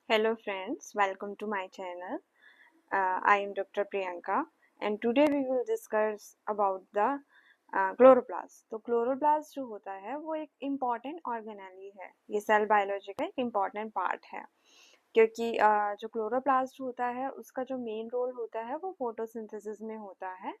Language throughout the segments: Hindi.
Hello friends, welcome to my channel. I am Dr. Priyanka and today we will discuss about the chloroplast. तो क्लोरोप्लास्ट जो होता है वो एक इम्पॉर्टेंट ऑर्गेनेली है। ये सेल बायोलॉजी का एक इम्पॉर्टेंट पार्ट है क्योंकि जो क्लोरोप्लास्ट होता है उसका जो मेन रोल होता है वो फोटोसिंथेसिस में होता है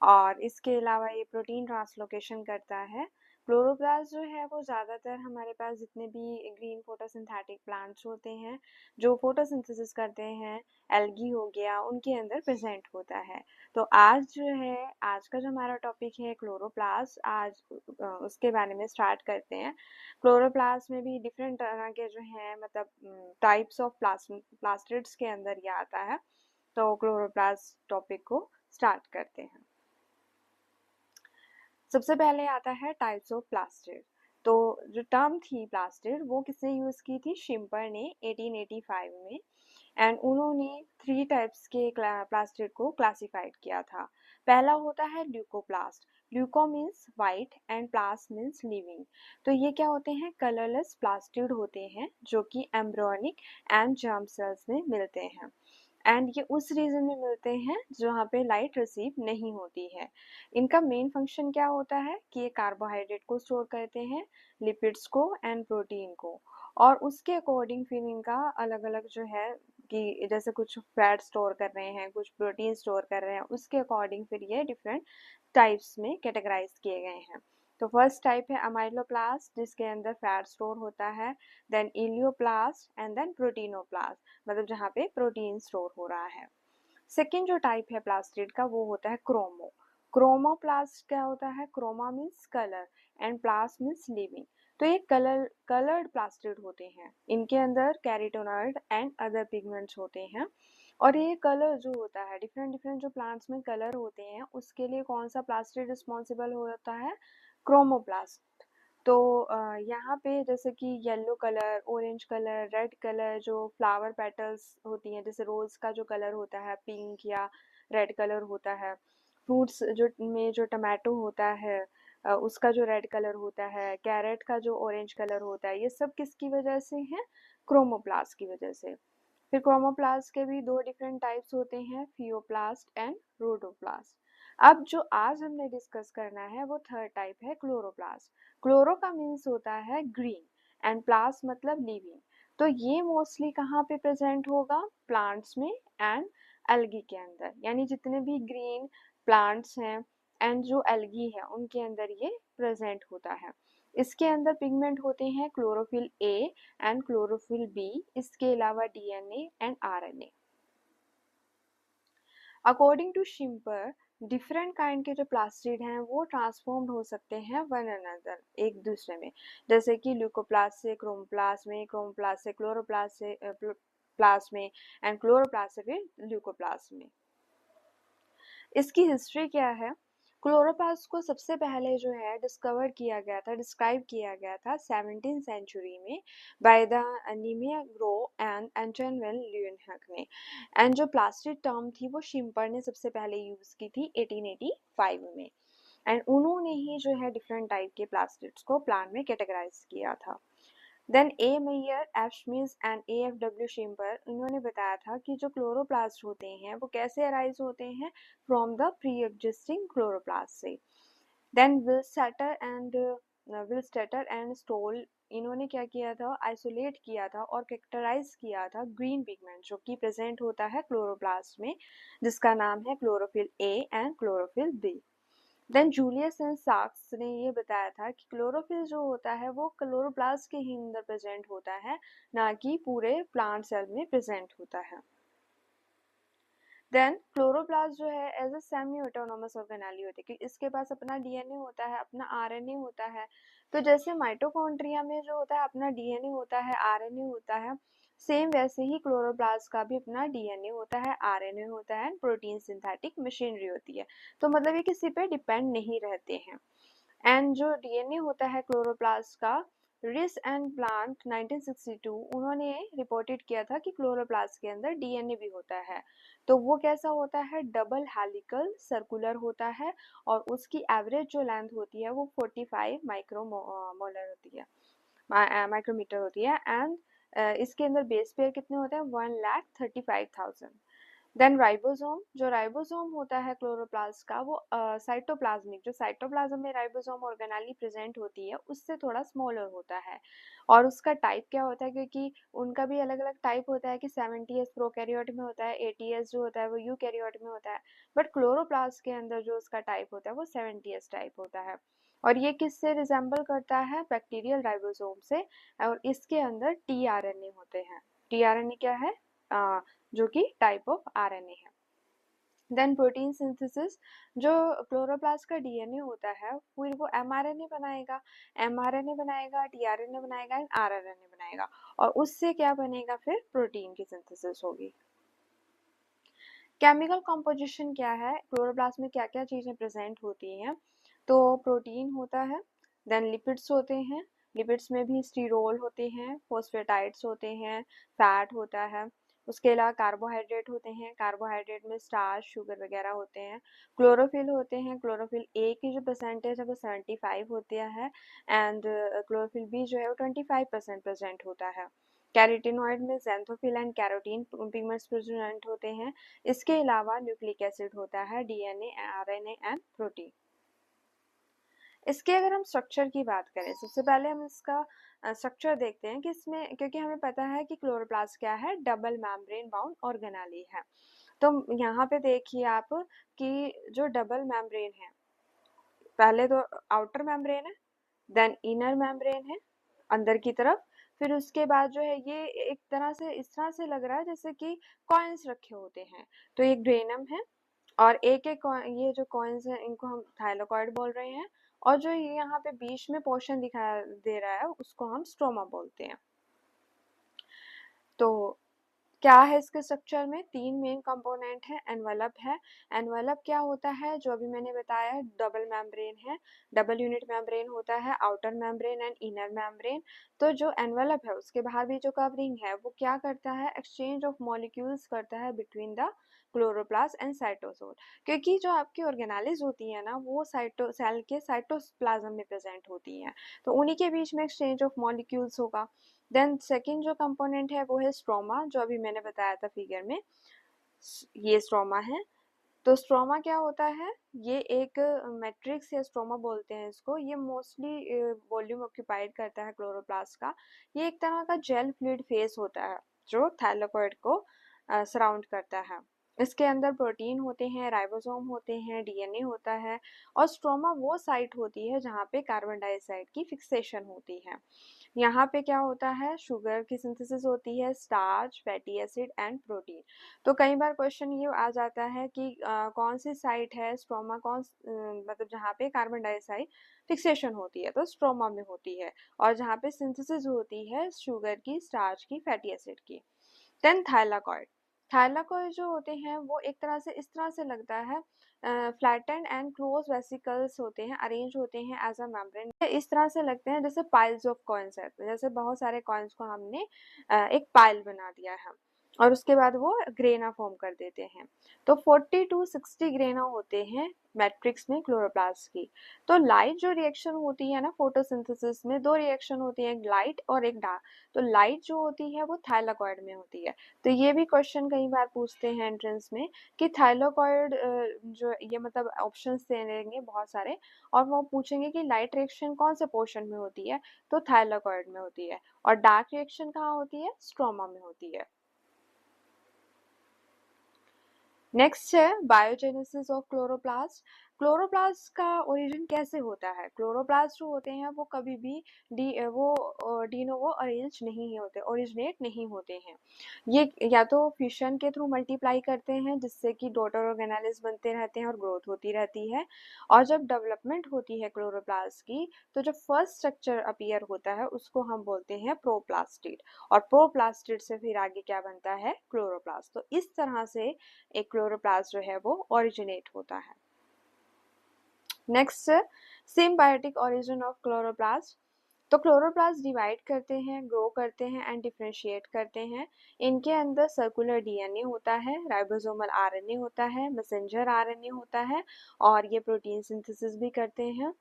और इसके अलावा ये प्रोटीन ट्रांसलोकेशन करता है। क्लोरोप्लास्ट जो है वो ज़्यादातर हमारे पास जितने भी ग्रीन फोटोसिंथेटिक प्लांट्स होते हैं जो फोटोसिंथेसिस करते हैं, एल्गी हो गया, उनके अंदर प्रेजेंट होता है। तो आज जो है आज का जो हमारा टॉपिक है क्लोरोप्लास्ट, आज उसके बारे में स्टार्ट करते हैं। क्लोरोप्लास्ट में भी डिफरेंट तरह के जो हैं मतलब टाइप्स ऑफ प्लास्टिड्स के अंदर ये आता है। तो क्लोरोप्लास्ट टॉपिक को स्टार्ट करते हैं। सबसे पहले आता है टाइप्स ऑफ प्लास्टिड। तो जो टर्म थी प्लास्टिड वो किसने यूज़ की थी? शिम्पर ने 1885 में। एंड उन्होंने 3 टाइप्स के प्लास्टिड को क्लासिफाइड किया था। पहला होता है leucoplast. Leuco means white and plast means living. तो ये क्या होते हैं? कलरलेस प्लास्टिड होते हैं जो कि एम्ब्रियोनिक एंड जर्म सेल्स में मिलते हैं। एंड ये उस रीजन में मिलते हैं जहाँ पे लाइट रिसीव नहीं होती है। इनका मेन फंक्शन क्या होता है कि ये कार्बोहाइड्रेट को स्टोर करते हैं, लिपिड्स को एंड प्रोटीन को, और उसके अकॉर्डिंग फिर इनका अलग अलग जो है कि जैसे कुछ फैट स्टोर कर रहे हैं, कुछ प्रोटीन स्टोर कर रहे हैं, उसके अकॉर्डिंग फिर ये डिफरेंट टाइप्स में कैटेगराइज किए गए हैं। तो फर्स्ट टाइप है अमाइलोप्लास्ट जिसके अंदर फैट स्टोर होता है, then elaioplast and then proteinoplast, मतलब जहाँ पे प्रोटीन स्टोर हो रहा है। सेकेंड जो टाइप है प्लास्टिड का वो होता है क्रोमो। क्रोमोप्लास्ट क्या होता है? Chroma means colour and plast means living. तो ये कलर्ड प्लास्टिड होते हैं। इनके अंदर कैरोटीनॉइड एंड अदर पिगमेंट्स होते हैं। और ये कलर जो होता है डिफरेंट डिफरेंट जो प्लांट्स में कलर होते हैं उसके लिए कौन सा प्लास्टिड रिस्पॉन्सिबल होता है? क्रोमोप्लास्ट। तो यहाँ पे जैसे कि yellow colour, orange colour, red colour, जो फ्लावर पेटल्स होती हैं जैसे रोज का जो कलर होता है पिंक या रेड कलर होता है, फ्रूट्स जो टमाटो होता है उसका जो रेड कलर होता है, कैरेट का जो ऑरेंज कलर होता है, ये सब किसकी वजह से है? क्रोमोप्लास्ट की वजह से। फिर क्रोमोप्लास्ट के भी दो डिफरेंट टाइप्स होते हैं, फियोप्लास्ट एंड रोडोप्लास्ट। अब जो आज हमने डिस्कस करना है वो थर्ड टाइप है क्लोरोप्लास्ट। क्लोरो का मीन्स होता है ग्रीन एंड प्लास्ट मतलब लिविंग। तो ये मोस्टली कहाँ पे प्रेजेंट होगा? प्लांट्स में एंड एल्गी के अंदर, यानी जितने भी ग्रीन प्लांट्स हैं एंड जो एल्गी है उनके अंदर ये प्रेजेंट होता है। इसके अंदर पिगमेंट होते हैं chlorophyll A and chlorophyll B, इसके अलावा DNA and RNA. According to Schimper different kind के जो प्लास्टिड हैं वो ट्रांसफॉर्म्ड हो सकते हैं वन अनदर, एक दूसरे में। जैसे कि ल्यूकोप्लास्ट से क्रोमोप्लास्ट में, क्रोमोप्लास्ट से क्लोरोप्लास्ट से प्लास्ट में, एंड क्लोरोप्लास्ट से फिर ल्यूकोप्लास्ट में। इसकी हिस्ट्री क्या है? क्लोरोप्लास्ट को सबसे पहले जो है डिस्कवर किया गया था, डिस्क्राइब किया गया था 17th सेंचुरी में by the Nehemiah Grew and Anton van Leeuwenhoek ने। एंड जो प्लास्टिक टर्म थी वो शिम्पर ने सबसे पहले यूज की थी 1885 में। एंड उन्होंने ही जो है डिफरेंट टाइप के प्लास्टिक्स को प्लांट में कैटेगराइज किया था। Then A Meyer, F Schmitz and A F W Schimper, इन्होंने बताया था कि जो क्लोरोप्लास्ट होते हैं वो कैसे अराइज होते हैं from the pre existing chloroplast से। देन विलस्टेटर एंड स्टोल, इन्होंने क्या किया था? आइसोलेट किया था और कैरेक्टराइज किया था ग्रीन पिगमेंट जो कि प्रेजेंट होता है क्लोरोप्लास्ट में, जिसका नाम है chlorophyll A and chlorophyll B. Then Julius and साक्स ने ये बताया था कि क्लोरोफिल जो होता है वो क्लोरोप्लास्ट के ही अंदर प्रेजेंट होता है, ना कि पूरे प्लांट सेल में प्रेजेंट होता है। देन क्लोरोप्लास्ट जो है as a semi autonomous organelle होती है कि इसके पास अपना डीएनए होता है, अपना आरएनए होता है। तो जैसे माइटोकॉन्ड्रिया में जो होता है अपना डीएनए होता है, आरएनए होता है, सेम वैसे ही क्लोरोप्लास्ट का भी अपना डीएनए होता है, आरएनए होता है, प्रोटीन सिंथेटिक मशीनरी होती है। तो मतलब ये किसी पे डिपेंड नहीं रहते हैं। एंड जो डीएनए होता है क्लोरोप्लास्ट का, रिस एंड प्लांट 1962 उन्होंने रिपोर्टेड किया था कि क्लोरोप्लास्ट के अंदर डीएनए भी होता है। तो वो कैसा होता है? डबल हेलिकल सर्कुलर होता है और उसकी एवरेज जो लेंथ होती है वो 45 माइक्रोमोलर होती है, माइक्रोमीटर होती है। एंड इसके अंदर बेस पेयर कितने होते हैं 1,35,000। देन राइबोसोम, जो राइबोसोम होता है क्लोरोप्लास्ट का वो साइटोप्लाज्मिक, जो साइटोप्लाज्म में राइबोसोम ऑर्गेनेली प्रेजेंट होती है उससे थोड़ा स्मॉलर होता है। और उसका टाइप क्या होता है, क्योंकि उनका भी अलग अलग टाइप होता है कि 70s प्रोकैरियोट में होता है, 80s जो होता है वो यूकैरियोट में होता है, बट क्लोरोप्लास्ट के अंदर जो उसका टाइप होता है वो 70s टाइप होता है। और ये किससे रिजेंबल करता है, बैक्टीरियल राइबोसोम से। और इसके अंदर टीआरएनए होते हैं। टीआरएनए क्या है, जो कि टाइप ऑफ आरएनए है। देन प्रोटीन सिंथेसिस, जो क्लोरोप्लास्ट का डीएनए होता है फिर वो एमआरएनए बनाएगा, टीआरएनए बनाएगा एंड आरआरएनए बनाएगा, और उससे क्या बनेगा, फिर प्रोटीन की सिंथेसिस होगी। केमिकल कॉम्पोजिशन क्या है, क्लोरोप्लास्ट में क्या क्या चीजें प्रेजेंट होती हैं, तो प्रोटीन होता है, देन लिपिड्स होते हैं, लिपिड्स में भी स्टीरोल होते हैं, फॉस्फेटाइड्स होते हैं, फैट होता है, उसके अलावा कार्बोहाइड्रेट होते हैं, कार्बोहाइड्रेट में स्टार्च शुगर वगैरह होते हैं, क्लोरोफिल होते हैं, क्लोरोफिल ए की जो परसेंटेज है वो 75 होती है, एंड क्लोरोफिल बी जो है वो 25% प्रेजेंट होता है। कैरोटीनॉइड में xanthophyll and carotene pigments present होते हैं। इसके अलावा न्यूक्लिक एसिड होता है, डीएनए, आरएनए एंड प्रोटीन। इसके अगर हम स्ट्रक्चर की बात करें, सबसे पहले हम इसका स्ट्रक्चर देखते हैं कि इसमें, क्योंकि हमें पता है कि क्लोरोप्लास्ट क्या है, डबल मेम्ब्रेन बाउंड ऑर्गेनेली है। तो यहाँ पे देखिए आप कि जो डबल मेम्ब्रेन है, पहले तो आउटर मेम्ब्रेन है, देन इनर मेम्ब्रेन है अंदर की तरफ, फिर उसके बाद जो है ये एक तरह से इस तरह से लग रहा है जैसे कि कॉइन्स रखे होते हैं, तो ये ग्रेनम है, और एक एक ये जो कॉइन्स हैं इनको हम थाइलाकॉइड बोल रहे हैं, और जो ये यहाँ पे बीच में पोर्शन दिखा दे रहा है उसको हम स्ट्रोमा बोलते हैं। तो क्या है इसके स्ट्रक्चर में, तीन मेन कंपोनेंट है, एनवेलप है। एनवेलप क्या होता है, जो अभी मैंने बताया डबल मेम्ब्रेन है, डबल यूनिट मेम्ब्रेन होता है, outer membrane and inner membrane. तो जो एनवेलप है उसके बाहर भी जो कवरिंग है वो क्या करता है, एक्सचेंज ऑफ मॉलिक्यूल्स करता है between the chloroplast and cytosol, क्योंकि जो आपकी ऑर्गेनेलिज होती है ना वो सेल के साइटोप्लाज्म में प्रेजेंट होती हैं, तो उन्हीं के बीच में एक्सचेंज ऑफ मॉलिक्यूल्स होगा। देन सेकेंड जो कंपोनेंट है वो है स्ट्रोमा, जो अभी मैंने बताया था फिगर में, ये स्ट्रोमा है। तो स्ट्रोमा क्या होता है, ये एक मैट्रिक्स या स्ट्रोमा बोलते हैं इसको, ये मोस्टली वॉल्यूम ऑक्यूपाइड करता है क्लोरोप्लास्ट का। ये एक तरह का जेल फ्लूइड फेस होता है जो थैलेकॉइड को सराउंड करता है। इसके अंदर प्रोटीन होते हैं, राइबोसोम होते हैं, डीएनए होता है, और स्ट्रोमा वो साइट होती है जहाँ पे कार्बन डाइऑक्साइड की फिक्सेशन होती है। यहाँ पे क्या होता है, शुगर की सिंथेसिस होती है, starch, fatty acid and protein. तो कई बार क्वेश्चन ये आ जाता है कि कौन सी साइट है स्ट्रोमा, मतलब जहाँ पे कार्बन डाइऑक्साइड फिक्सेशन होती है तो स्ट्रोमा में होती है, और जहाँ पे सिंथेसिस होती है शुगर की, स्टार्च की, फैटी एसिड की। देन थाइलाकॉइड, थाइलाकॉइड जो होते हैं वो एक तरह से इस तरह से लगता है, फ्लैटेंड एंड क्लोज वेसिकल्स होते हैं, अरेंज होते हैं एज अ मेम्ब्रेन, इस तरह से लगते हैं जैसे पाइल्स ऑफ कॉइन्स है, जैसे बहुत सारे कॉइन्स को हमने एक पाइल बना दिया है, और उसके बाद वो ग्रेना फॉर्म कर देते हैं। तो 40 to 60 ग्रेना होते हैं मैट्रिक्स में क्लोरोप्लास्ट की। तो लाइट जो रिएक्शन होती है ना फोटोसिंथेसिस में, दो रिएक्शन होती है, एक लाइट और एक डार्क। तो लाइट जो होती है वो थाइलाकॉइड में होती है। तो ये भी क्वेश्चन कई बार पूछते हैं एंट्रेंस में कि थाइलाकॉइड जो ये मतलब ऑप्शंस दे देंगे बहुत सारे, और वो पूछेंगे कि लाइट रिएक्शन कौन से पोर्शन में होती है, तो थाइलाकॉइड में होती है, और डार्क रिएक्शन कहाँ होती है, स्ट्रोमा में होती है। नेक्स्ट है बायोजेनेसिस ऑफ क्लोरोप्लास्ट। क्लोरोप्लास्ट का ओरिजिन कैसे होता है, क्लोरोप्लास्ट जो होते हैं वो कभी भी डीनोवो अरेंज नहीं होते, ओरिजिनेट नहीं होते हैं। ये या तो फिशन के थ्रू मल्टीप्लाई करते हैं जिससे कि डॉटर ऑर्गेनेल्स बनते रहते हैं और ग्रोथ होती रहती है, और जब डेवलपमेंट होती है क्लोरोप्लास्ट की तो जो फर्स्ट स्ट्रक्चर अपीयर होता है उसको हम बोलते हैं प्रोप्लास्टिड, और प्रोप्लास्टिड से फिर आगे क्या बनता है, क्लोरोप्लास्ट। तो इस तरह से एक क्लोरोप्लास्ट जो है वो ओरिजिनेट होता है। Next, symbiotic origin of chloroplast. तो क्लोरोप्लास्ट डिवाइड करते हैं, ग्रो करते हैं एंड डिफरेंशिएट करते हैं। इनके अंदर सर्कुलर डीएनए होता है, राइबोसोमल आरएनए होता है, मैसेंजर आरएनए होता है, और ये प्रोटीन सिंथेसिस भी करते हैं।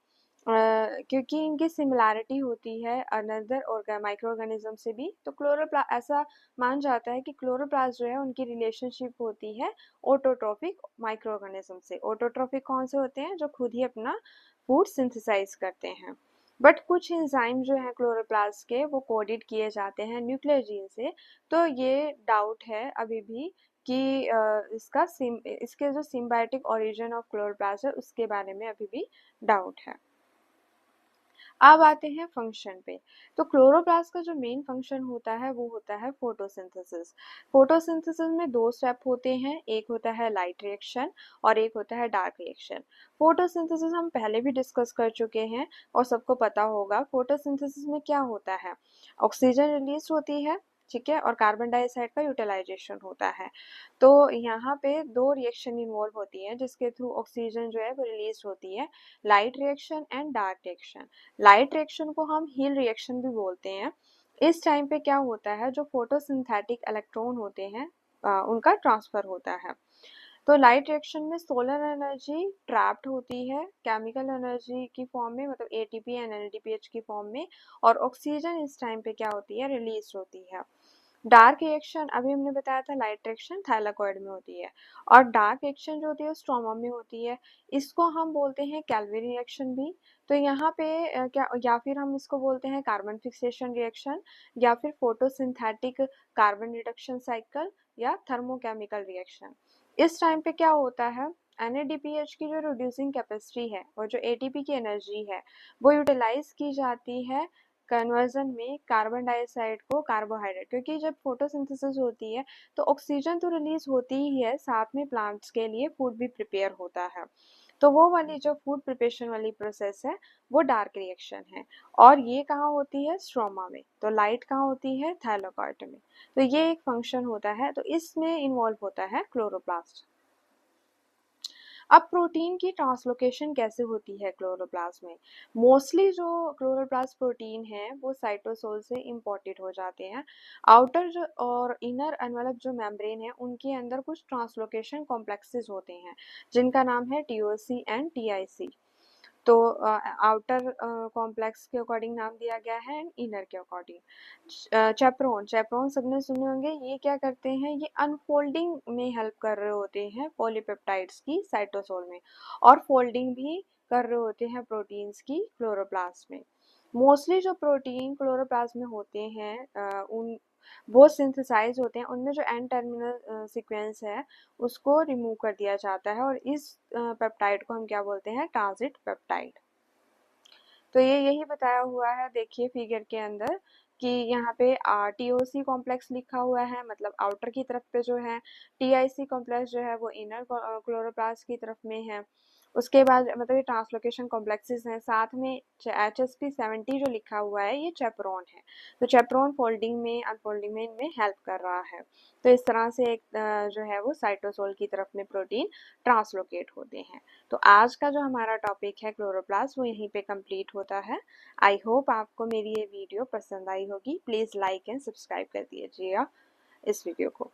क्योंकि इनकी सिमिलैरिटी होती है अनदर माइक्रो ऑर्गेनिज्म से भी, तो क्लोरोप्लास्ट ऐसा मान जाता है कि क्लोरोप्लास्ट जो है उनकी रिलेशनशिप होती है ऑटोट्रॉफिक माइक्रो ऑर्गेनिज्म से। ऑटोट्रॉफिक कौन से होते हैं? जो खुद ही अपना फूड सिंथेसाइज करते हैं। बट कुछ एंजाइम जो हैं क्लोरोप्लास्ट के वो कोडेड किए जाते हैं न्यूक्लियर जीन से, तो ये डाउट है अभी भी कि इसके जो सिम्बायोटिक ओरिजिन ऑफ क्लोरोप्लास्ट है उसके बारे में अभी भी डाउट है। अब आते हैं फंक्शन पे। तो क्लोरोप्लास्ट का जो मेन फंक्शन होता है वो होता है फोटोसिंथेसिस। फोटोसिंथेसिस में दो स्टेप होते हैं, एक होता है लाइट रिएक्शन और एक होता है डार्क रिएक्शन। फोटोसिंथेसिस हम पहले भी डिस्कस कर चुके हैं और सबको पता होगा। फोटोसिंथेसिस में क्या होता है? ऑक्सीजन रिलीज होती है, ठीक है, और कार्बन डाइऑक्साइड का यूटिलाइजेशन होता है। तो यहाँ पे दो रिएक्शन इन्वॉल्व होती है जिसके थ्रू ऑक्सीजन जो है वो रिलीज होती है, light reaction and dark reaction. Light reaction को हम हील रिएक्शन भी बोलते हैं। इस टाइम पे क्या होता है, जो फोटोसिंथेटिक इलेक्ट्रॉन होते हैं उनका ट्रांसफर होता है। तो लाइट रिएक्शन में सोलर एनर्जी ट्रैप्ड होती है केमिकल एनर्जी की फॉर्म में, मतलब एटीपी एंड एनएडीपीएच की फॉर्म में, और ऑक्सीजन इस टाइम पे क्या होती है? रिलीज होती है। डार्क रिएक्शन अभी हमने बताया था, लाइट रिएक्शन थाइलाकॉइड में होती है और डार्क रिएक्शन जो होती है स्ट्रोमा में होती है। इसको हम बोलते हैं कैल्विन रिएक्शन भी। तो यहाँ पे क्या, या फिर हम इसको बोलते हैं कार्बन फिक्सेशन रिएक्शन, या फिर फोटोसिंथेटिक कार्बन रिडक्शन साइकिल, या थर्मोकेमिकल रिएक्शन। इस टाइम पे क्या होता है, NADPH की जो रिड्यूसिंग कैपेसिटी है और जो ATP की एनर्जी है वो यूटिलाइज की जाती है कन्वर्जन में कार्बन डाइऑक्साइड को कार्बोहाइड्रेट, क्योंकि जब फोटोसिंथेसिस होती है तो ऑक्सीजन तो रिलीज होती ही है, साथ में प्लांट्स के लिए फूड भी प्रिपेयर होता है। तो वो वाली जो फूड प्रिपरेशन वाली प्रोसेस है वो डार्क रिएक्शन है, और ये कहाँ होती है? स्ट्रोमा में। तो लाइट कहाँ होती है? थाइलाकॉइड में। तो ये एक फंक्शन होता है, तो इसमें इन्वॉल्व होता है क्लोरोप्लास्ट। अब प्रोटीन की ट्रांसलोकेशन कैसे होती है क्लोरोप्लास्ट में? मोस्टली जो क्लोरोप्लास्ट प्रोटीन है वो साइटोसोल से इंपोर्टेड हो जाते हैं। आउटर जो और इनर एनवेलप जो मेम्ब्रेन है उनके अंदर कुछ ट्रांसलोकेशन कॉम्प्लेक्सेस होते हैं जिनका नाम है टीओसी एंड टीआईसी। तो आउटर कॉम्प्लेक्स के अकॉर्डिंग नाम दिया गया है एंड इनर के अकॉर्डिंग। चैपरोन, चैपरोन सबने सुने होंगे। ये क्या करते हैं? ये अनफोल्डिंग में हेल्प कर रहे होते हैं पॉलीपेप्टाइड्स की साइटोसोल में, और फोल्डिंग भी कर रहे होते हैं प्रोटीन्स की क्लोरोप्लास्ट में। मोस्टली जो प्रोटीन क्लोरोप्लास्ट में होते हैं उन वो सिंथेसाइज होते हैं, उनमें जो एन टर्मिनल सीक्वेंस है उसको रिमूव कर दिया जाता है, और इस पेप्टाइड को हम क्या बोलते हैं? Transit peptide. तो ये यही बताया हुआ है, देखिए फिगर के अंदर कि यहाँ पे टीओसी कॉम्प्लेक्स लिखा हुआ है, मतलब आउटर की तरफ पे जो है, टीआईसी कॉम्प्लेक्स जो है वो इनर क्लोरोप्लास्ट की तरफ में है। उसके बाद मतलब ये ट्रांसलोकेशन कॉम्प्लेक्सेस हैं, साथ में HSP70 जो लिखा हुआ है ये चैपरोन है। तो चैपरोन फोल्डिंग में अनफोल्डिंग में इनमें हेल्प कर रहा है। तो इस तरह से एक जो है वो साइटोसोल की तरफ में प्रोटीन ट्रांसलोकेट होते हैं। तो आज का जो हमारा टॉपिक है क्लोरोप्लास्ट वो यहीं पे कंप्लीट होता है। आई होप आपको मेरी ये वीडियो पसंद आई होगी। प्लीज़ लाइक एंड सब्सक्राइब कर दीजिएगा इस वीडियो को।